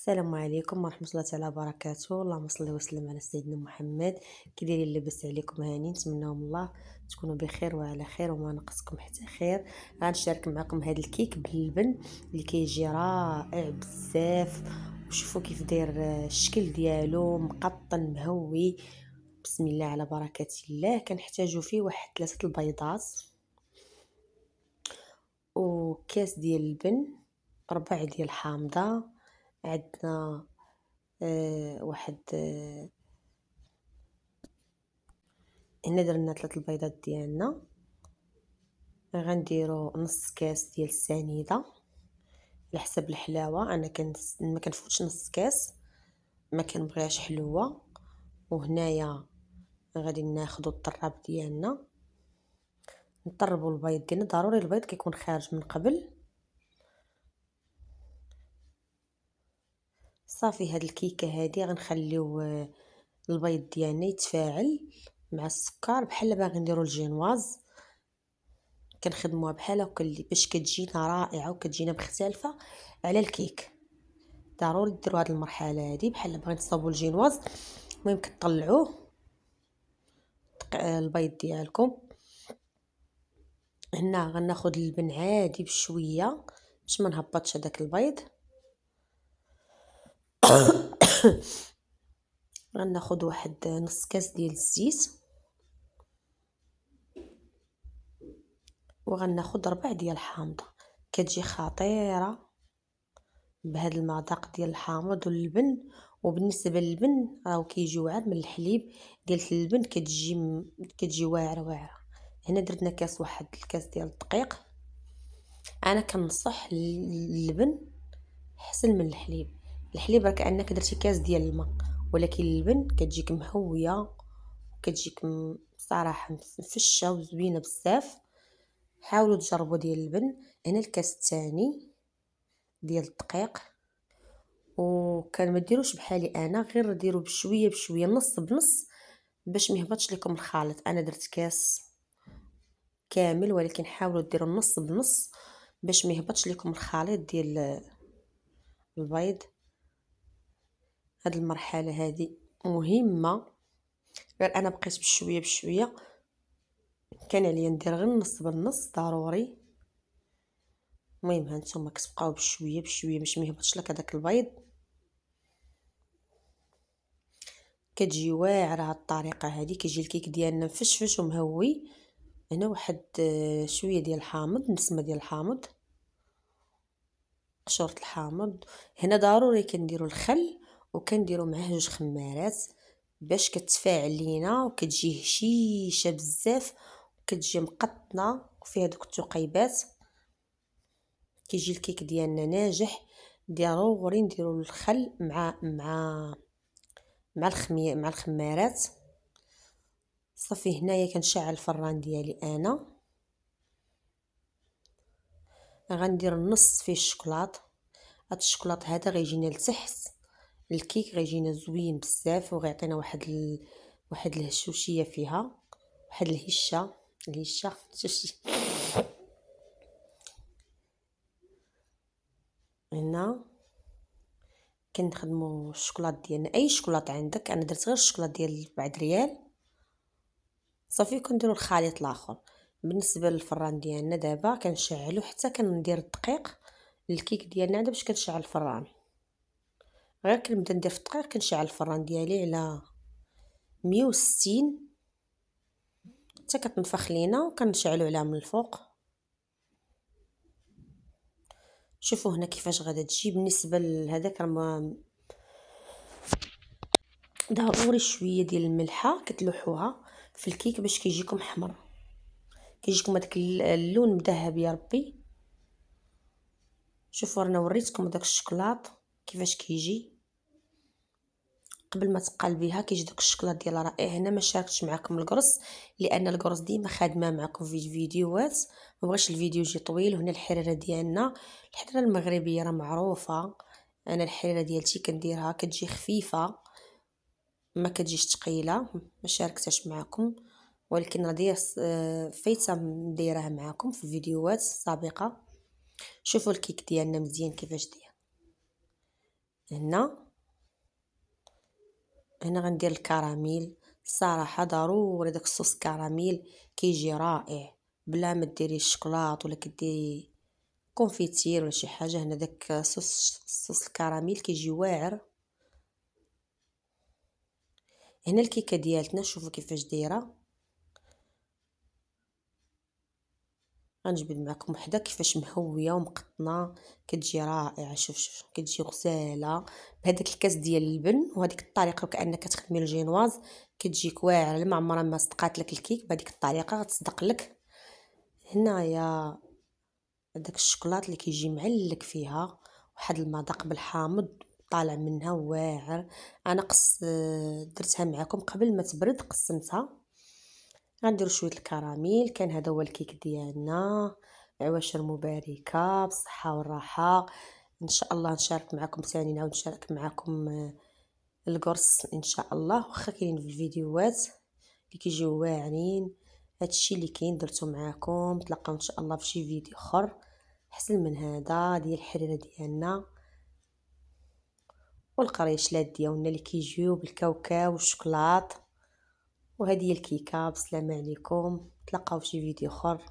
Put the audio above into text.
السلام عليكم ورحمة الله تعالى وبركاته. اللهم صل وسلم على سيدنا محمد. كي دايرين لاباس عليكم؟ هاني نتمنى من الله تكونوا بخير وعلى خير وما نقصكم حتى خير. غنشارك معكم هذا الكيك باللبن اللي كيجي رائع بزاف. وشوفوا كيف داير الشكل ديالو مقطن مهوي. بسم الله على بركة الله. كنحتاجو فيه واحد 3 البيضات وكاس ديال اللبن، ربع ديال الحامضه. عندنا واحد هنا درنا 3 البيضات ديالنا. غنديرو نص كاس ديال السنيده على حسب الحلاوه. انا ما كنفوتش نص كاس، ما كنبغيهاش حلوه. وهنايا غادي ناخذ الطراب ديالنا، نطربوا البيض ديالنا. ضروري البيض كيكون خارج من قبل. صافي هاد الكيكه هادي غنخليو البيض ديالنا يتفاعل مع السكر بحال باغي نديرو الجينواز. كنخدموها بحال هكا باش كتجينا رائعه وكتجينا مختلفه على الكيك. ضروري ديروا هذه المرحله هذه بحال باغي تصاوبوا الجينواز. المهم كتطلعوه البيض ديالكم. هنا غناخذ اللبن عادي بشويه باش ما نهبطش هذاك البيض. غناخذ واحد نص كاس ديال الزيت، وغناخذ ربع ديال الحامضه. كتجي خطيره بهذا المذاق ديال الحامض واللبن. وبالنسبه للبن راهو كيجي واعر من الحليب ديال اللبن، كتجي واعره. هنا درنا كاس، واحد الكاس ديال الدقيق. انا كنصح اللبن احسن من الحليب. الحليب راه كانك درتي كاس ديال الماء، ولكن اللبن كتجيك مهويه وكتجيك صراحه مفشه وزوينه بزاف. حاولوا تجربوا ديال اللبن. هنا الكاس الثاني ديال الدقيق. وكان ما ديروش بحالي انا، غير ديروا بشويه بشويه، نص بنص، باش ما يهبطش لكم الخليط. انا درت كاس كامل، ولكن حاولوا ديروا نص بنص باش ما يهبطش لكم الخليط ديال البيض. هاد المرحله هذه مهمه، غير انا بقيت بشويه بشويه. كان عليا ندير غير نص بالنص ضروري. المهم هانتوما كتبقاو بشويه بشويه باش ما يهبطش لك هذاك البيض. كتجي واعره هاد الطريقه هذه، كيجي الكيك ديالنا مفشفش ومهوي. هنا واحد شويه ديال الحامض، نسمه ديال الحامض، قشوره الحامض. هنا ضروري كنديروا الخل وكنديروا معاه 2 خمارات باش كتفاعل لينا وكتجي هشيشه بزاف وكتجي مقطنه وفيها دوك الثقيبات. كيجي الكيك ديالنا ناجح. ضروري نديروا الخل مع الخمارات. صافي هنايا كنشعل الفران ديالي. انا غندير النص فيه الشكلاط. هاد الشكلاط هذا غيجينا لتحت الكيك، غيجينا زوين بزاف وغيعطينا واحد الهشوشيه فيها، واحد الهشه هنا كنخدموا الشكلاط ديالنا، اي شكلاط عندك. انا درت غير الشكلاط ديال 4 ريال. صافي كنديروا الخليط الاخر. بالنسبه للفران ديالنا دابا كنشعلو حتى كندير الدقيق. الكيك ديالنا عندها باش كنشعل الفران. غير كنبدا ندير في الدقيق، كنشعل الفران ديالي على 160 حتى كتنفخ لينا، وكنشعلو عليها من الفوق. شوفوا هنا كيفاش غادا تجي. بالنسبه لهذاك ضروري شويه ديال الملحه كتلوحوها في الكيك باش كيجيكم حمر، كيجيكم هذاك اللون مذهب يا ربي. شوفوا رانا وريتكم داك الشكلاط كيفاش كيجي قبل ما تقلبيها. كيجي داك الشكلاط ديال رائع. هنا ما شاركتش معكم القرص لان القرص ديما خادمه معكم في الفيديوهات، ما بغيتش الفيديو يجي طويل. وهنا الحريره ديالنا، الحريره المغربيه راه معروفه. انا الحريره ديالتي كنديرها كتجي خفيفه، ما كتجيش ثقيله. ما شاركتهاش معكم، ولكن راه فايته نديرها معكم في الفيديوهات السابقه. شوفوا الكيك ديالنا مزيان كيفاش داير. هنا غندير الكراميل. الصراحه ضروري داك الصوص كراميل كيجي رائع، بلا ما ديري الشكلاط ولا كديري كونفيتير ولا شي حاجه. هنا داك صوص الكراميل كيجي واعر. هنا الكيكه ديالتنا شوفوا كيفاش دايره. غنجبد معكم وحده كيفاش مهويه ومقطنه، كتجي رائعه. شوف كتجي غزاله بهذاك الكاس ديال اللبن، وهذيك الطريقه وكانك كتخدمي الجينواز كتجيك واعره. ما عمرها ما صدقات لك الكيك بهذيك الطريقه غتصدق لك. هنايا داك الشكلاط اللي كيجي معلق فيها، واحد المذاق بالحامض طالع منها واعر. انا درتها معكم قبل ما تبرد، قسمتها. غنديروا شويه الكراميل. كان هذا هو الكيك ديالنا. عواشر مباركه بالصحه والراحه. ان شاء الله نشارك معكم ثاني، نعاود نشارك معكم القرص ان شاء الله. واخا كاين في الفيديوهات اللي كيجيو واعرين، هادشي اللي كاين درتو معكم. تلقاو ان شاء الله في شي فيديو اخر احسن من هذا ديال الحريره ديالنا والقريشلات ديالنا اللي كيجيو بالكاوكاو والشوكولاط. وهذه هي الكيكه. بسلامه عليكم، تلقاو في شي فيديو اخر.